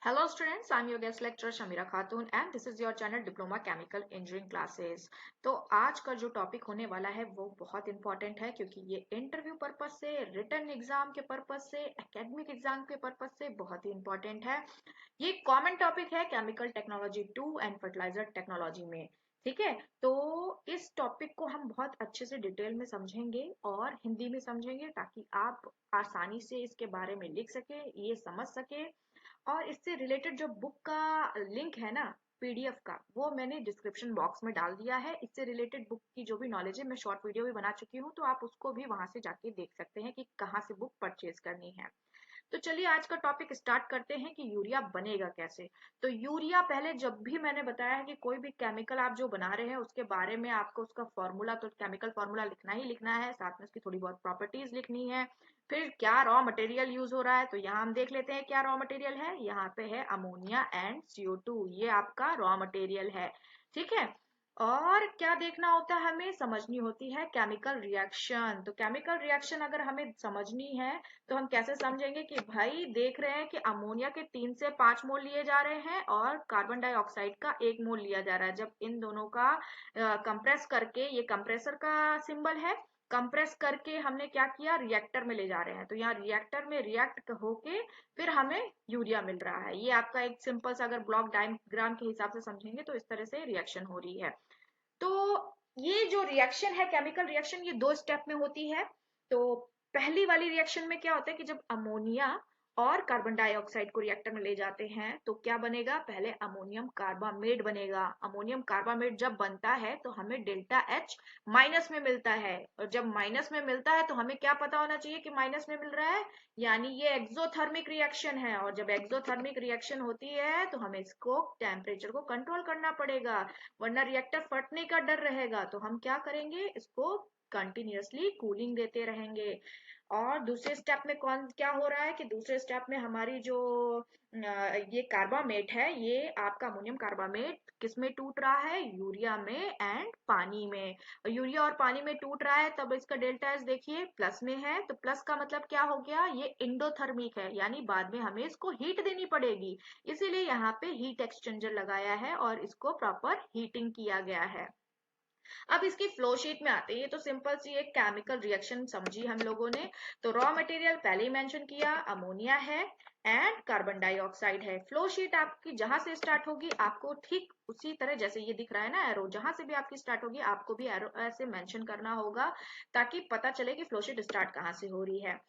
Hello students, I'm your guest lecturer Shamira Khatun and this is your channel Diploma Chemical Engineering Classes। तो आज का जो topic होने वाला है वो बहुत इंपॉर्टेंट है क्योंकि ये इंटरव्यू पर्पज से, रिटन एग्जाम के पर्पज से, एकेडमिक एग्जाम के पर्पज से बहुत ही इंपॉर्टेंट है। ये कॉमन टॉपिक है chemical technology 2 and fertiliser technology में। ठीक है, तो इस टॉपिक को हम बहुत अच्छे से डिटेल में समझेंगे और हिंदी में समझेंगे ताकि आप आसानी से इसके बारे में लिख सके, ये समझ सके। और इससे रिलेटेड जो बुक का लिंक है ना, पीडीएफ का, वो मैंने डिस्क्रिप्शन बॉक्स में डाल दिया है। इससे रिलेटेड बुक की जो भी नॉलेज है मैं शॉर्ट वीडियो भी बना चुकी हूँ, तो आप उसको भी वहां से जाके देख सकते हैं कि कहाँ से बुक परचेज करनी है। तो चलिए आज का टॉपिक स्टार्ट करते हैं कि यूरिया बनेगा कैसे। तो यूरिया, पहले जब भी मैंने बताया है कि कोई भी केमिकल आप जो बना रहे हैं उसके बारे में आपको उसका फॉर्मूला, तो केमिकल फॉर्मूला लिखना ही लिखना है, साथ में उसकी थोड़ी बहुत प्रॉपर्टीज लिखनी है। फिर क्या रॉ मटेरियल यूज हो रहा है, तो यहाँ हम देख लेते हैं क्या रॉ मटेरियल है। यहाँ पे है अमोनिया एंड CO2, ये आपका रॉ मटेरियल है। ठीक है, और क्या देखना होता है, हमें समझनी होती है केमिकल रिएक्शन। तो केमिकल रिएक्शन अगर हमें समझनी है तो हम कैसे समझेंगे कि भाई देख रहे हैं कि अमोनिया के 3 से 5 मोल लिए जा रहे हैं और कार्बन डाइऑक्साइड का 1 मोल लिया जा रहा है। जब इन दोनों का कंप्रेस करके, ये कंप्रेसर का सिंबल है, कंप्रेस करके हमने क्या किया, रिएक्टर में ले जा रहे हैं। तो यहाँ रिएक्टर में रिएक्ट होके फिर हमें यूरिया मिल रहा है। ये आपका एक सिंपल सा अगर ब्लॉक डायग्राम के हिसाब से समझेंगे तो इस तरह से रिएक्शन हो रही है। तो ये जो रिएक्शन है, केमिकल रिएक्शन, ये 2 स्टेप में होती है। तो पहली वाली रिएक्शन में क्या होता है कि जब अमोनिया और कार्बन डाइऑक्साइड को रिएक्टर में ले जाते हैं तो क्या बनेगा, पहले अमोनियम कार्बामेट बनेगा। अमोनियम कार्बामेट जब बनता है तो हमें डेल्टा H माइनस में मिलता है, और जब माइनस में मिलता है तो हमें क्या पता होना चाहिए कि माइनस में मिल रहा है, यानी ये एक्सोथर्मिक रिएक्शन है। और जब एक्सोथर्मिक रिएक्शन होती है तो हमें इसको टेम्परेचर को कंट्रोल करना पड़ेगा, वरना रिएक्टर फटने का डर रहेगा। तो हम क्या करेंगे, इसको कंटिन्यूअसली कूलिंग देते रहेंगे। और दूसरे स्टेप में कौन क्या हो रहा है कि दूसरे स्टेप में हमारी जो ये कार्बामेट है, ये आपका अमोनियम कार्बामेट किस में टूट रहा है, यूरिया में एंड पानी में। और यूरिया और पानी में टूट रहा है तब इसका डेल्टा एस देखिए प्लस में है। तो प्लस का मतलब क्या हो गया, ये इंडोथर्मिक है, यानी बाद में हमें इसको हीट देनी पड़ेगी। इसीलिए यहाँ पे हीट एक्सचेंजर लगाया है और इसको प्रॉपर हीटिंग किया गया है। अब इसकी फ्लो शीट में आते हैं। ये तो सिंपल सी एक केमिकल रिएक्शन समझी हम लोगों ने। तो रॉ मटेरियल पहले ही मेंशन किया, अमोनिया है एंड कार्बन डाइऑक्साइड है। फ्लो शीट आपकी जहां से स्टार्ट होगी आपको ठीक उसी तरह, जैसे ये दिख रहा है ना एरो, जहां से भी आपकी स्टार्ट होगी आपको भी एरो ऐसे मेंशन करना होगा ताकि पता चले कि फ्लो शीट स्टार्ट कहाँ से हो रही है।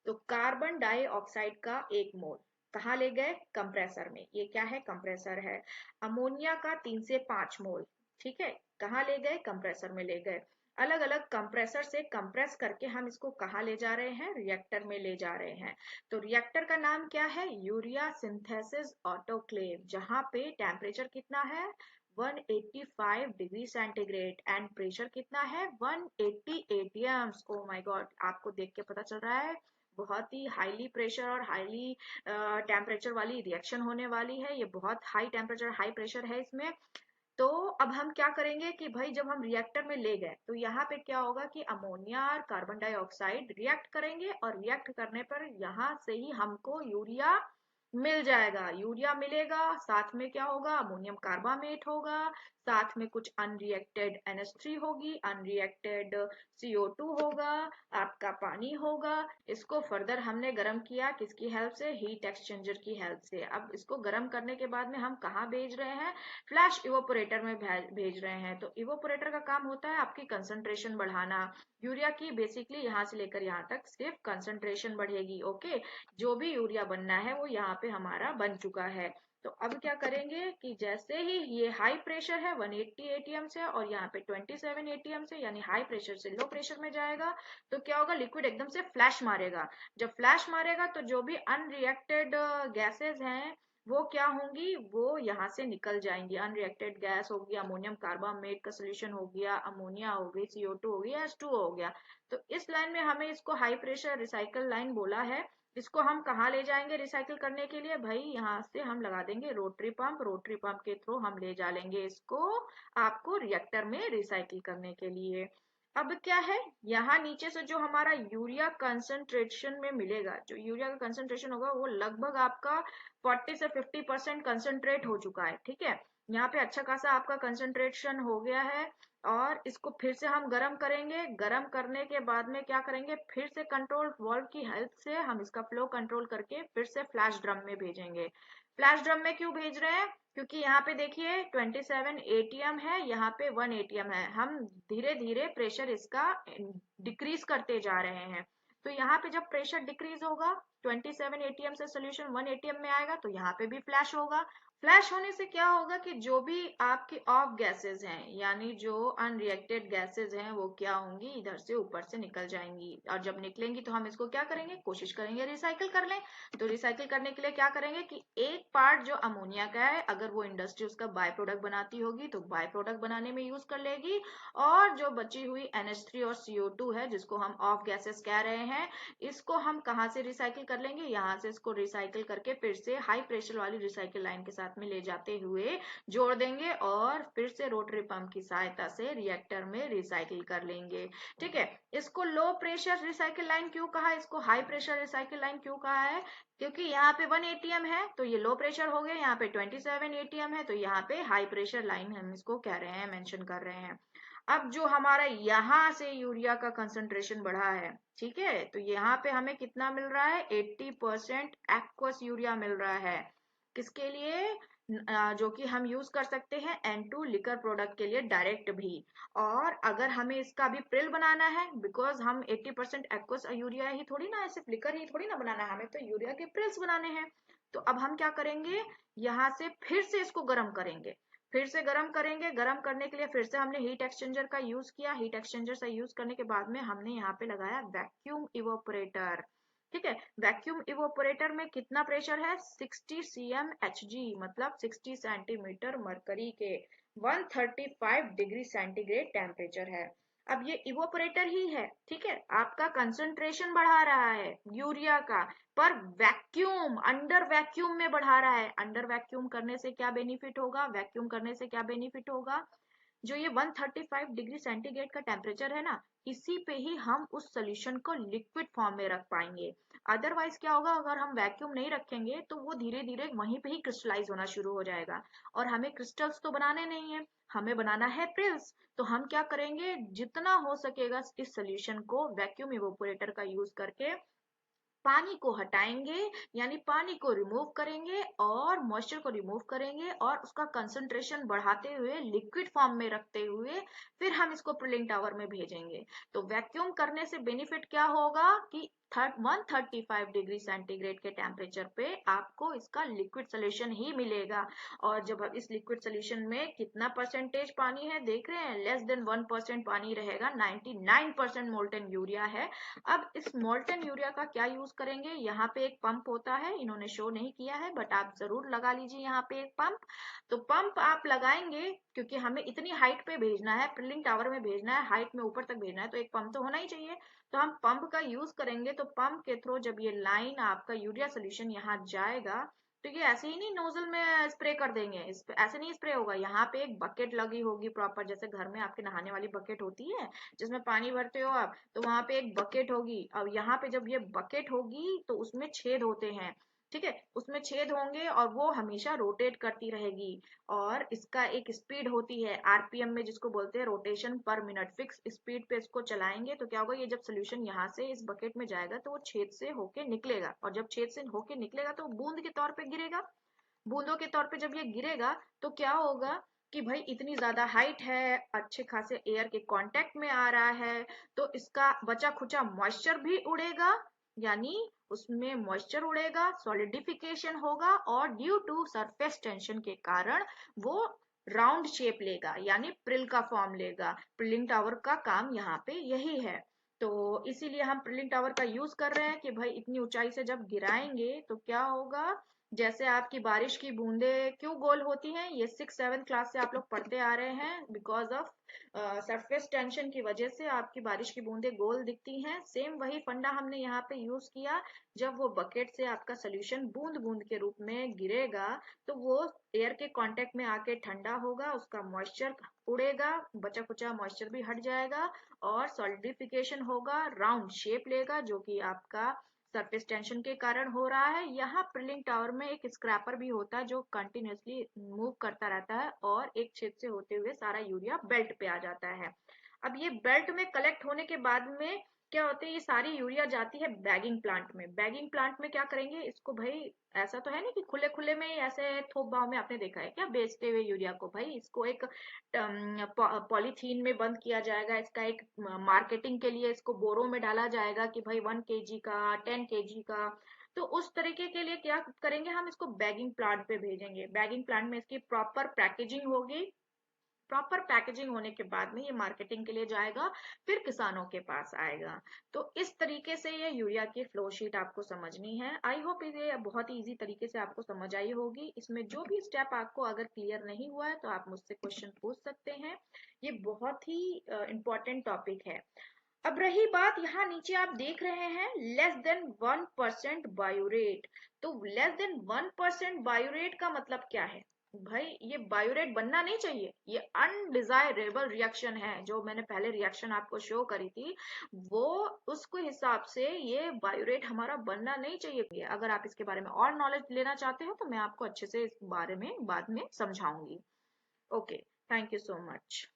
तो कार्बन डाइऑक्साइड का 1 मोल कहाँ ले गए, कंप्रेसर में। ये क्या है, कंप्रेसर है। अमोनिया का 3 से 5 मोल, ठीक है, कहाँ ले गए, कंप्रेसर में ले गए। अलग अलग कंप्रेसर से कंप्रेस करके हम इसको कहाँ ले जा रहे हैं, रिएक्टर में ले जा रहे हैं। तो रिएक्टर का नाम क्या है, यूरिया सिंथेसिस ऑटोक्लेव, जहां पे टेम्परेचर कितना है, 185 डिग्री सेंटीग्रेड एंड प्रेशर कितना है, 180 एटीएम्स। ओ माय गॉड, आपको देख के पता चल रहा है बहुत ही हाईली प्रेशर और हाईली टेम्परेचर वाली रिएक्शन होने वाली है। ये बहुत हाई टेम्परेचर हाई प्रेशर है इसमें। तो अब हम क्या करेंगे कि भाई जब हम रिएक्टर में ले गए तो यहाँ पे क्या होगा कि अमोनिया और कार्बन डाइऑक्साइड रिएक्ट करेंगे, और रिएक्ट करने पर यहाँ से ही हमको यूरिया मिल जाएगा। यूरिया मिलेगा, साथ में क्या होगा, अमोनियम कार्बामेट होगा, साथ में कुछ अनरिएक्टेड NH3 होगी, अनरिएक्टेड CO2 होगा, आपका पानी होगा। इसको फर्दर हमने गर्म किया किसकी हेल्प से, हीट एक्सचेंजर की हेल्प से। अब इसको गर्म करने के बाद में हम कहाँ भेज रहे हैं, फ्लैश इवोपोरेटर में भेज रहे हैं। तो इवोपोरेटर का काम होता है आपकी कंसंट्रेशन बढ़ाना। यूरिया की बेसिकली यहाँ से लेकर यहाँ तक सिर्फ कंसंट्रेशन बढ़ेगी। ओके, जो भी यूरिया बनना है वो यहाँ पे हमारा बन चुका है। तो अब क्या करेंगे कि जैसे ही ये हाई प्रेशर है 180 एटीएम से और यहाँ पे 27 एटीएम से, यानी हाई प्रेशर से लो प्रेशर में जाएगा, तो क्या होगा, लिक्विड एकदम से फ्लैश मारेगा। जब फ्लैश मारेगा तो जो भी अनरिएक्टेड गैसेस हैं वो क्या होंगी, वो यहाँ से निकल जाएंगी। अनरिएक्टेड गैस होगी, अमोनियम कार्बामेट का सोल्यूशन हो गया, अमोनिया हो गई, CO2 हो गया, H2O हो गया। तो इस लाइन में हमें इसको हाई प्रेशर रिसाइकल लाइन बोला है। इसको हम कहाँ ले जाएंगे रिसाइकिल करने के लिए, भाई यहाँ से हम लगा देंगे रोटरी पंप, रोटरी पंप के थ्रू हम ले जा लेंगे इसको आपको रिएक्टर में रिसाइकिल करने के लिए। अब क्या है, यहाँ नीचे से जो हमारा यूरिया कंसंट्रेशन में मिलेगा, जो यूरिया का कंसंट्रेशन होगा वो लगभग आपका 40 से 50% कंसंट्रेट हो चुका है। ठीक है, यहाँ पे अच्छा खासा आपका कंसंट्रेशन हो गया है। और इसको फिर से हम गर्म करेंगे। गर्म करने के बाद में क्या करेंगे, फिर से कंट्रोल वाल्व की हेल्प से हम इसका फ्लो कंट्रोल करके फिर से फ्लैश ड्रम में भेजेंगे। फ्लैश ड्रम में क्यों भेज रहे हैं, क्योंकि यहाँ पे देखिए 27 एटीएम है, यहाँ पे 1 एटीएम है। हम धीरे धीरे प्रेशर इसका डिक्रीज करते जा रहे हैं। तो यहाँ पे जब प्रेशर डिक्रीज होगा, 27 एटीएम से सोल्यूशन 1 एटीएम में आएगा, तो यहाँ पे भी फ्लैश होगा। फ्लैश होने से क्या होगा कि जो भी आपकी ऑफ गैसेस हैं, यानी जो अनरिएक्टेड गैसेस हैं, वो क्या होंगी, इधर से ऊपर से निकल जाएंगी। और जब निकलेंगी तो हम इसको क्या करेंगे, कोशिश करेंगे रिसाइकिल कर लें। तो रिसाइकिल करने के लिए क्या करेंगे कि एक पार्ट जो अमोनिया का है, अगर वो इंडस्ट्री उसका बाय प्रोडक्ट बनाती होगी तो बाय प्रोडक्ट बनाने में यूज कर लेगी। और जो बची हुई NH3 और CO2 है, जिसको हम ऑफ गैसेस कह रहे हैं, इसको हम कहाँ से रिसाइकिल कर लेंगे, यहाँ से इसको रिसाइकिल करके फिर से हाई प्रेशर वाली रिसाइकिल लाइन के साथ में ले जाते हुए जोड़ देंगे और फिर से रोटरी पंप की सहायता से रिएक्टर में रिसाइकिल कर लेंगे। ठीक है, इसको लो प्रेशर रिसाइकिल लाइन क्यों कहा, इसको हाई प्रेशर रिसाइकिल लाइन क्यों कहा है, क्योंकि यहाँ पे 1 एटीएम है तो ये लो प्रेशर हो गया, यहाँ पे 27 एटीएम है तो यहाँ पे हाई प्रेशर लाइन हम इसको कह रहे हैं, मेंशन कर रहे हैं। अब जो हमारा यहाँ से यूरिया का कंसंट्रेशन बढ़ा है, ठीक है, तो यहाँ पे हमें कितना मिल रहा है, 80% एक्वस यूरिया मिल रहा है। किसके लिए, जो कि हम यूज कर सकते हैं N2 लिकर प्रोडक्ट के लिए डायरेक्ट भी। और अगर हमें इसका भी प्रिल बनाना है, बिकॉज हम 80% एक्वस यूरिया ही थोड़ी ना, सिर्फ लिकर ही थोड़ी ना बनाना है, हमें तो यूरिया के प्रिल्स बनाने हैं। तो अब हम क्या करेंगे, यहाँ से फिर से इसको गर्म करेंगे। फिर से गर्म करेंगे। गर्म करने के लिए फिर से हमने हीट एक्सचेंजर का यूज किया। हीट एक्सचेंजर से यूज करने के बाद में हमने यहाँ पे लगाया वैक्यूम इवोपरेटर। ठीक है, वैक्यूम इवोपरेटर में कितना प्रेशर है, 60 cmHg, मतलब 60 सेंटीमीटर मरकरी के 135 डिग्री सेंटीग्रेड टेम्परेचर है। अब ये इवोपरेटर ही है, ठीक है, आपका कंसंट्रेशन बढ़ा रहा है यूरिया का, पर वैक्यूम, अंडर वैक्यूम में बढ़ा रहा है। अंडर वैक्यूम करने से क्या बेनिफिट होगा, वैक्यूम करने से क्या बेनिफिट होगा, जो ये 135 डिग्री सेंटीग्रेड का टेम्परेचर है ना, इसी पे ही हम उस सोल्यूशन को लिक्विड फॉर्म में रख पाएंगे। अदरवाइज क्या होगा, अगर हम वैक्यूम नहीं रखेंगे तो वो धीरे धीरे वहीं पे ही क्रिस्टलाइज होना शुरू हो जाएगा। और हमें क्रिस्टल्स तो बनाने नहीं है, हमें बनाना है प्रिल्स। तो हम क्या करेंगे, जितना हो सकेगा इस सोल्यूशन को वैक्यूम इवोपोरेटर का यूज करके पानी को हटाएंगे, यानी पानी को रिमूव करेंगे और मॉइस्चर को रिमूव करेंगे और उसका कंसंट्रेशन बढ़ाते हुए लिक्विड फॉर्म में रखते हुए फिर हम इसको प्रिलिंग टावर में भेजेंगे। तो वैक्यूम करने से बेनिफिट क्या होगा कि 135 डिग्री सेंटीग्रेड के टेम्परेचर पे आपको इसका लिक्विड सोल्यूशन ही मिलेगा। और जब इस लिक्विड सोल्यूशन में कितना परसेंटेज पानी है देख रहे हैं, लेस देन 1% पानी रहेगा, 99% मोल्टन यूरिया है। अब इस मोल्टन यूरिया का क्या यूज करेंगे, यहाँ पे एक पंप होता है, इन्होंने शो नहीं किया है बट आप जरूर लगा लीजिए यहाँ पे एक पंप। तो पंप आप लगाएंगे क्योंकि हमें इतनी हाइट पे भेजना है, प्रिलिंग टावर में भेजना है, हाइट में ऊपर तक भेजना है, तो एक पंप तो होना ही चाहिए। तो हम पंप का यूज करेंगे। तो पंप के थ्रू जब ये लाइन आपका यूरिया सोल्यूशन यहाँ जाएगा, तो ये ऐसे ही नहीं नोजल में स्प्रे कर देंगे, ऐसे नहीं स्प्रे होगा। यहाँ पे एक बकेट लगी होगी प्रॉपर, जैसे घर में आपके नहाने वाली बकेट होती है जिसमें पानी भरते हो आप, तो वहां पे एक बकेट होगी। अब यहाँ पे जब ये बकेट होगी तो उसमें छेद होते हैं, ठीक है, उसमें छेद होंगे और वो हमेशा रोटेट करती रहेगी। और इसका एक स्पीड होती है RPM में, जिसको बोलते हैं रोटेशन पर मिनट। फिक्स स्पीड पे इसको चलाएंगे तो क्या होगा, ये जब सोल्यूशन यहाँ से इस बकेट में जाएगा तो वो छेद से होके निकलेगा, और जब छेद से होके निकलेगा तो बूंद के तौर पे गिरेगा। बूंदों के तौर पे जब ये गिरेगा तो क्या होगा कि भाई इतनी ज्यादा हाइट है, अच्छे खासे एयर के कांटेक्ट में आ रहा है, तो इसका बचा खुचा मॉइस्चर भी उड़ेगा, यानी उसमें मॉइस्चर उड़ेगा, सॉलिडिफिकेशन होगा, और ड्यू टू सरफेस टेंशन के कारण वो राउंड शेप लेगा, यानी प्रिल का फॉर्म लेगा। प्रिलिंग टावर का काम यहाँ पे यही है। तो इसीलिए हम प्रिलिंग टावर का यूज कर रहे हैं कि भाई इतनी ऊंचाई से जब गिराएंगे तो क्या होगा जैसे आपकी बारिश की बूंदें क्यों गोल होती हैं, ये 6-7 क्लास से आप लोग पढ़ते आ रहे हैं, बिकॉज ऑफ सरफेस टेंशन की वजह से आपकी बारिश की बूंदें गोल दिखती हैं। सेम वही फंडा हमने यहाँ पे यूज किया। जब वो बकेट से आपका सोल्यूशन बूंद बूंद के रूप में गिरेगा, तो वो एयर के कांटेक्ट में आके ठंडा होगा, उसका मॉइस्चर उड़ेगा, बचा कुचा मॉइस्चर भी हट जाएगा, और सॉलिडिफिकेशन होगा, राउंड शेप लेगा, जो कि आपका सरफेस टेंशन के कारण हो रहा है। यहाँ प्रिलिंग टावर में एक स्क्रैपर भी होता है जो कंटिन्यूअसली मूव करता रहता है, और एक छेद से होते हुए सारा यूरिया बेल्ट पे आ जाता है। अब ये बेल्ट में कलेक्ट होने के बाद में क्या होता है, ये सारी यूरिया जाती है बैगिंग प्लांट में। बैगिंग प्लांट में क्या करेंगे इसको भाई, ऐसा तो है नहीं कि खुले खुले में ही ऐसे थोक भाव में आपने देखा है क्या बेचते हुए यूरिया को। भाई इसको एक पॉलीथीन में बंद किया जाएगा, इसका एक मार्केटिंग के लिए इसको बोरों में डाला जाएगा कि भाई 1 kg का, 10 kg का। तो उस तरीके के लिए क्या करेंगे, हम इसको बैगिंग प्लांट पे भेजेंगे। बैगिंग प्लांट में इसकी प्रॉपर पैकेजिंग होगी। प्रॉपर पैकेजिंग होने के बाद में ये मार्केटिंग के लिए जाएगा, फिर किसानों के पास आएगा। तो इस तरीके से ये यूरिया की फ्लो शीट आपको समझनी है। आई होप ये बहुत ही इजी तरीके से आपको समझ आई होगी। इसमें जो भी स्टेप आपको अगर क्लियर नहीं हुआ है तो आप मुझसे क्वेश्चन पूछ सकते हैं। ये बहुत ही इंपॉर्टेंट टॉपिक है। अब रही बात, यहाँ नीचे आप देख रहे हैं लेस देन 1% बायोरेट। तो लेस देन 1% बायोरेट का मतलब क्या है भाई, ये बायोरेट बनना नहीं चाहिए, ये अनडिजायरेबल रिएक्शन है। जो मैंने पहले रिएक्शन आपको शो करी थी, वो उसके हिसाब से ये बायोरेट हमारा बनना नहीं चाहिए। अगर आप इसके बारे में और नॉलेज लेना चाहते हो तो मैं आपको अच्छे से इस बारे में बाद में समझाऊंगी। Okay, thank you so much.